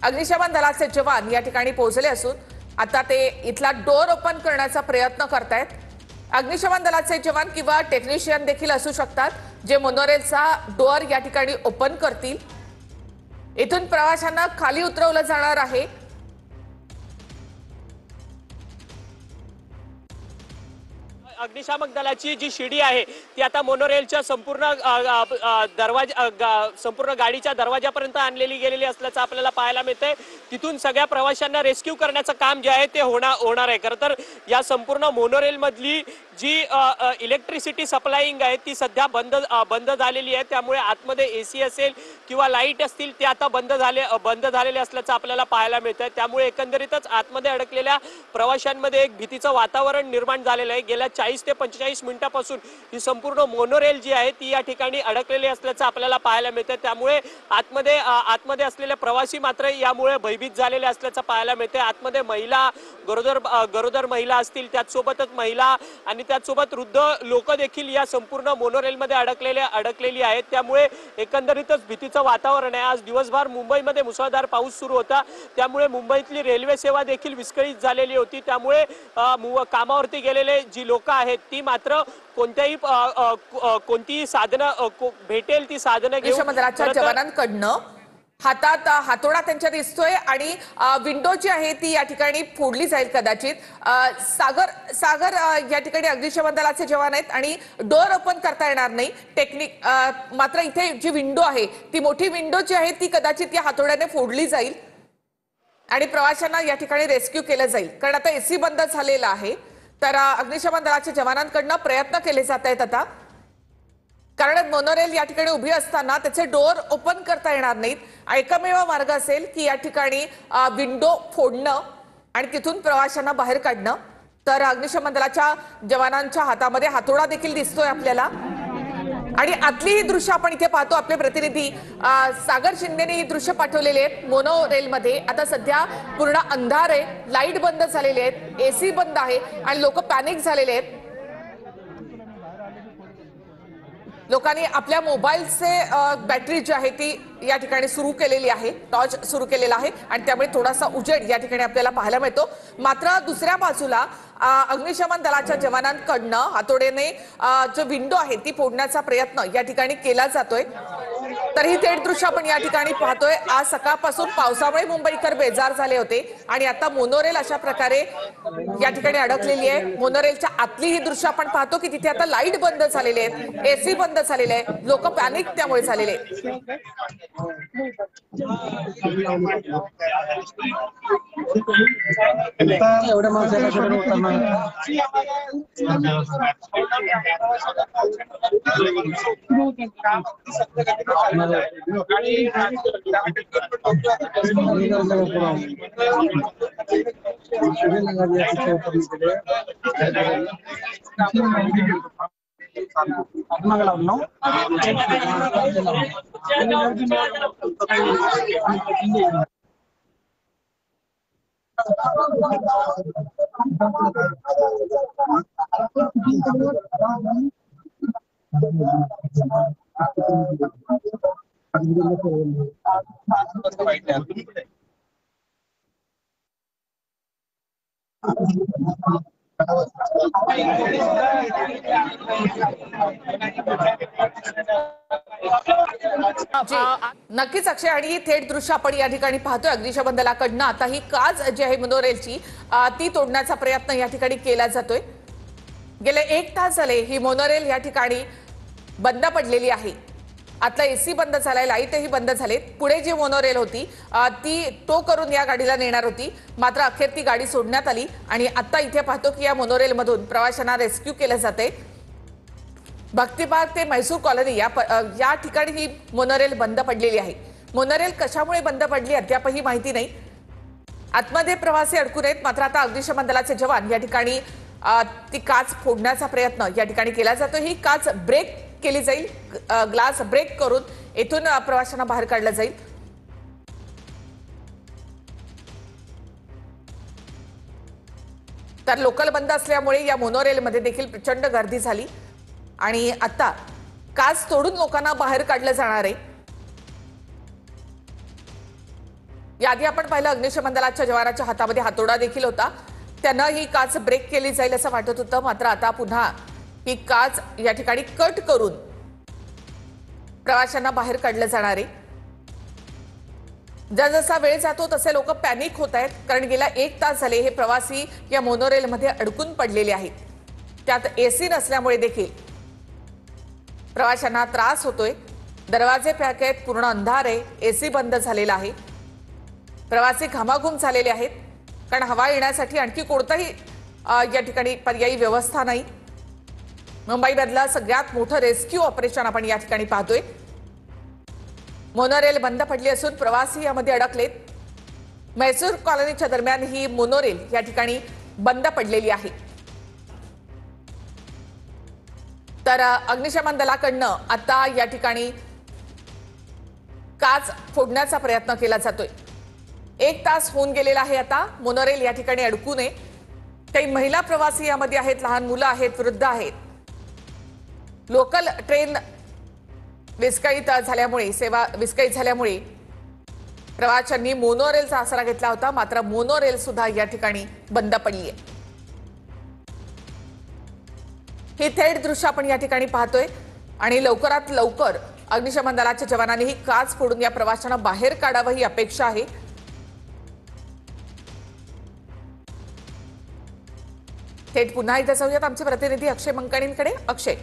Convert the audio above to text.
अग्निशमन दलाचे जवान या ठिकाणी पोहोचले असून आता ते इथला डोर ओपन करण्याचा प्रयत्न करतायत। अग्निशमन दलाचे जवान किंवा टेक्निशियन देखील असू शकतात जे मोनोरेलचा डोर या ठिकाणी ओपन करतील। इथून प्रवाशांना खाली उतरवलं जाणार आहे। अग्निशामक दलाची जी शिडी आहे ती आता मोनोरेलच्या संपूर्ण गाडीच्या दरवाजापर्यंत आणलेली गेलेली असल्याचं आपल्याला पाहायला मिळतंय। तिथून सगळ्या प्रवाशांना रेस्क्यू करण्याचं काम जे आहे ते होणार आहे। खरं तर या संपूर्ण मोनोरेल मधली जी इलेक्ट्रिसिटी सप्लायिंग आहे ती सध्या बंद झालेली आहे। त्यामुळे आतमध्ये एसी असेल किंवा लाईट असतील ते आता बंद झालेले असल्याचं आपल्याला पाहायला मिळतंय। त्यामुळे एकंदरीतच आतमध्ये अडकलेल्या प्रवाशांमध्ये एक भीतीचं वातावरण निर्माण झालेलं आहे। गेल्या 40 ते 45 मिनिटांपासून ही संपूर्ण मोनोरेल जी आहे ती या ठिकाणी अडकलेली असल्याचं आपल्याला पाहायला मिळतंय। त्यामुळे आतमध्ये असलेले प्रवासी मात्र यामुळे भयभीत झालेले असल्याचं पाहायला मिळतंय। आतमध्ये महिला, गरोदर महिला असतील, त्याचसोबतच महिला आणि त्याचसोबत वृद्ध लोक देखील या संपूर्ण मोनोरेलमध्ये अडकलेली आहेत। त्यामुळे एकंदरीतच भीतीचं वातावरण आहे। आज दिवसभर मुंबईमध्ये मुसळधार पाऊस सुरू होता, त्यामुळे मुंबईतली रेल्वे सेवा देखील विस्कळीत झालेली होती। त्यामुळे कामावरती गेलेले जी लोक आहेत ती मात्र कोणतीही साधनं भेटेल ती साधनं घेऊन अग्निशमन दलाच्या जवानांकडनं हातात हातोडा त्यांच्या दिसतोय आणि विंडो जी आहे ती या ठिकाणी फोडली जाईल कदाचित। सागर या ठिकाणी अग्निशमन दलाचे जवान आहेत आणि डोर ओपन करता येणार नाही। मात्र इथे जी विंडो आहे ती मोठी विंडो जी आहे ती कदाचित या हातोड्याने फोडली जाईल आणि प्रवाशांना या ठिकाणी रेस्क्यू केलं जाईल। कारण आता एसी बंद झालेला आहे, तर अग्निशमन दलाच्या जवानांकडनं प्रयत्न केले जात आहेत आता। कारण मोनोरेल या ठिकाणी उभी असताना त्याचे डोर ओपन करता येणार नाहीत। एकमेव मार्ग असेल की या ठिकाणी विंडो फोडणं आणि तिथून प्रवाशांना बाहेर काढणं। तर अग्निशमन दलाच्या जवानांच्या हातामध्ये हातोडा देखील दिसतोय आपल्याला आणि आतली ही दृश्य आपण इथे पाहतो। आपले प्रतिनिधी सागर शिंदेने ही दृश्य पाठवलेली आहेत। मोनोरेलमध्ये आता सध्या पूर्ण अंधार आहे, लाईट बंद झालेले आहेत, एसी बंद आहे आणि लोक पॅनिक झालेले आहेत। लोकांनी आपल्या मोबाईलचे बॅटरी जी आहे ती या ठिकाणी सुरू केलेली आहे, टॉर्च सुरू केलेला आहे आणि त्यामुळे थोडासा उजेड या ठिकाणी आपल्याला पाहायला मिळतो। मात्र दुसऱ्या बाजूला अग्निशमन दलाच्या जवानांकडनं हातोड्याने जो विंडो आहे ती फोडण्याचा प्रयत्न या ठिकाणी केला जातोय। तर ही थेट दृश्य आपण या ठिकाणी पाहतोय। आज सकाळपासून पावसामुळे मुंबईकर बेजार झाले होते आणि आता मोनोरेल अशा प्रकारे या ठिकाणी अडकलेली आहे। मोनोरेलच्या आतली ही दृश्य आपण पाहतो की तिथे आता लाईट बंद झालेली आहे, एसी बंद झालेले आहे, लोक पॅनिक त्यामुळे झालेले आहेत। एवढ्या माणसाला कुठे उतरणार? नक्कीच अक्षय, आणि ही थेट दृश्य आपण या ठिकाणी पाहतोय। अग्निशमन दलाकडनं आता ही काच जी आहे मोनोरेलची ती तोडण्याचा प्रयत्न या ठिकाणी केला जातोय। गेले 1 तास झाले ही मोनोरेल या ठिकाणी बंद पडलेली आहे। आता एसी बंद झालाय, लाईटही बंद झालेत। पुढे जी मोनोरेल होती ती टो करून या गाडीला नेणार होती, मात्र अखेर ती गाडी सोडण्यात आली आणि आता इथे पाहतो की या मोनोरेल मधून प्रवाशांना रेस्क्यू केलं जाते। भक्तिबाग ते म्हैसूर कॉलनी या ठिकाणी ही मोनोरेल बंद पडलेली आहे। मोनोरेल कशामुळे बंद पडली अद्यापही माहिती नाही। आतमध्ये प्रवासी अडकून आहेत, मात्र आता अग्निशमन दलाचे जवान या ठिकाणी ती काच फोडण्याचा प्रयत्न या ठिकाणी केला जातो। ही काच ब्रेक केली जाईल, ग्लास ब्रेक करून इथून प्रवाशांना बाहेर काढलं जाईल। तर लोकल बंद असल्यामुळे या मोनोरेलमध्ये देखील प्रचंड गर्दी झाली आणि आता काच तोडून लोकांना बाहेर काढलं जाणार आहे। याआधी आपण पाहिलं अग्निशमन दलाच्या जवानाच्या हातामध्ये हातोडा देखील होता. त्यांना ही काच ब्रेक केली जाईल असं वाटत होतं, मात्र आता पुन्हा ही काच या ठिकाणी कट करून प्रवाशांना बाहेर काढलं जाणार आहे. जसा वेळ जातो तसे लोक पॅनिक होत आहेत, कारण गेल्या 1 तास झाले हे प्रवासी या मोनोरेलमध्ये अडकून पडलेले आहेत. त्यात एसी नसल्यामुळे देखील प्रवाशांना त्रास होतोय. दरवाजे पॅक आहेत, पूर्ण अंधार आहे, एसी बंद झालेला आहे. प्रवासी घामाघूम झालेले आहेत, कारण हवा येण्यासाठी आणखी कोणताही या ठिकाणी पर्यायी व्यवस्था नाही. मुंबईमधलं सगळ्यात मोठं रेस्क्यू ऑपरेशन आपण या ठिकाणी पाहतोय. मोनोरेल बंद पडली असून प्रवासी यामध्ये अडकलेत. म्हैसूर कॉलनीच्या दरम्यान ही मोनोरेल या ठिकाणी बंद पडलेली आहे. तर अग्निशमन दलाकडनं आता या ठिकाणी काच फोडण्याचा प्रयत्न केला जातोय. 1 तास होऊन गेलेला आहे आता मोनोरेल या ठिकाणी अडकू नये. काही महिला प्रवासी यामध्ये आहेत, लहान मुलं आहेत, वृद्ध आहेत. लोकल ट्रेन विस्कळीत झाल्यामुळे, सेवा विस्कळीत झाल्यामुळे प्रवाशांनी मोनोरेलचा आसरा घेतला होता, मात्र मोनोरेल सुद्धा या ठिकाणी बंद पडली आहे. ही थेट दृश्य आपण या ठिकाणी पाहतोय आणि लवकरात लवकर अग्निशमन दलाच्या जवानांनी ही काच फोडून या प्रवाशांना बाहेर काढावं ही अपेक्षा आहे. थेट पुन्हा एकदा जाऊयात आमचे प्रतिनिधी अक्षय मंकणींकडे. अक्षय,